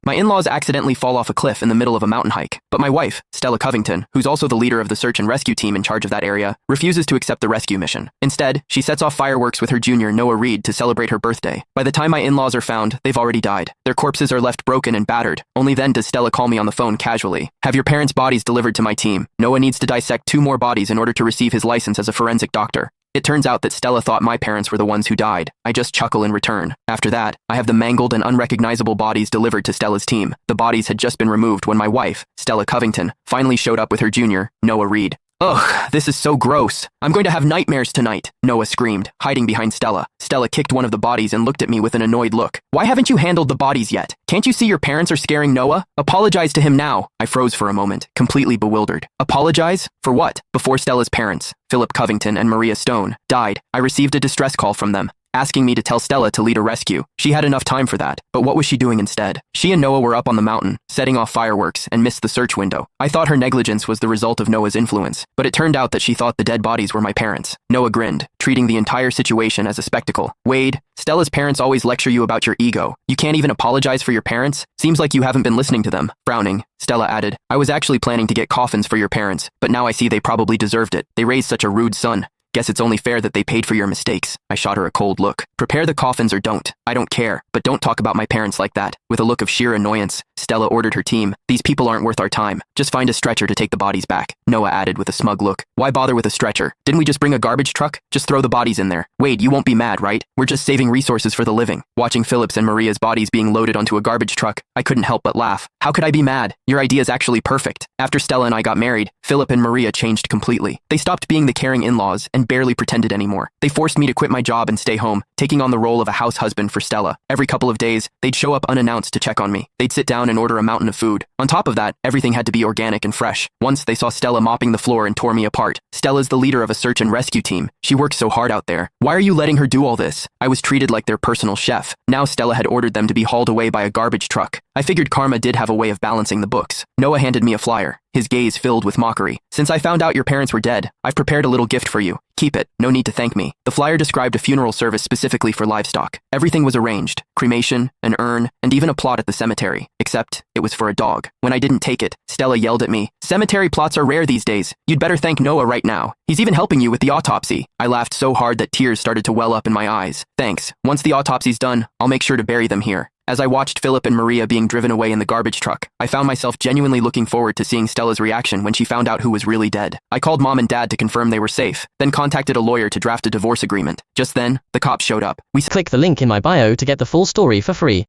My in-laws accidentally fall off a cliff in the middle of a mountain hike, but my wife, Stella Covington, who's also the leader of the search and rescue team in charge of that area, refuses to accept the rescue mission. Instead, she sets off fireworks with her junior, Noah Reed, to celebrate her birthday. By the time my in-laws are found, they've already died. Their corpses are left broken and battered. Only then does Stella call me on the phone casually. Have your parents' bodies delivered to my team. Noah needs to dissect 2 more bodies in order to receive his license as a forensic doctor. It turns out that Stella thought my parents were the ones who died. I just chuckle in return. After that, I have the mangled and unrecognizable bodies delivered to Stella's team. The bodies had just been removed when my wife, Stella Covington, finally showed up with her junior, Noah Reed. Ugh, this is so gross. I'm going to have nightmares tonight, Noah screamed, hiding behind Stella. Stella kicked one of the bodies and looked at me with an annoyed look. Why haven't you handled the bodies yet? Can't you see your parents are scaring Noah? Apologize to him now. I froze for a moment, completely bewildered. Apologize? For what? Before Stella's parents, Philip Covington and Maria Stone, died, I received a distress call from them, asking me to tell Stella to lead a rescue. She had enough time for that, but what was she doing instead? She and Noah were up on the mountain, setting off fireworks, and missed the search window. I thought her negligence was the result of Noah's influence, but it turned out that she thought the dead bodies were my parents. Noah grinned, treating the entire situation as a spectacle. Wade, Stella's parents always lecture you about your ego. You can't even apologize for your parents? Seems like you haven't been listening to them. Frowning, Stella added, I was actually planning to get coffins for your parents, but now I see they probably deserved it. They raised such a rude son. Guess it's only fair that they paid for your mistakes. I shot her a cold look. Prepare the coffins or don't. I don't care, but don't talk about my parents like that. With a look of sheer annoyance, Stella ordered her team. These people aren't worth our time. Just find a stretcher to take the bodies back. Noah added with a smug look. Why bother with a stretcher? Didn't we just bring a garbage truck? Just throw the bodies in there. Wade, you won't be mad, right? We're just saving resources for the living. Watching Philip's and Maria's bodies being loaded onto a garbage truck, I couldn't help but laugh. How could I be mad? Your idea is actually perfect. After Stella and I got married, Philip and Maria changed completely. They stopped being the caring in-laws and barely pretended anymore. They forced me to quit my job and stay home, taking on the role of a house husband for Stella. Every couple of days, they'd show up unannounced to check on me. They'd sit down and order a mountain of food. On top of that, everything had to be organic and fresh. Once they saw Stella mopping the floor and tore me apart. Stella's the leader of a search and rescue team. She works so hard out there. Why are you letting her do all this? I was treated like their personal chef. Now Stella had ordered them to be hauled away by a garbage truck. I figured karma did have a way of balancing the books. Noah handed me a flyer, his gaze filled with mockery. Since I found out your parents were dead, I've prepared a little gift for you. Keep it. No need to thank me. The flyer described a funeral service specifically for livestock. Everything was arranged. Cremation, an urn, and even a plot at the cemetery. Except, it was for a dog. When I didn't take it, Stella yelled at me. Cemetery plots are rare these days. You'd better thank Noah right now. He's even helping you with the autopsy. I laughed so hard that tears started to well up in my eyes. Thanks. Once the autopsy's done, I'll make sure to bury them here. As I watched Philip and Maria being driven away in the garbage truck, I found myself genuinely looking forward to seeing Stella's reaction when she found out who was really dead. I called Mom and Dad to confirm they were safe, then contacted a lawyer to draft a divorce agreement. Just then, the cops showed up. Click the link in my bio to get the full story for free.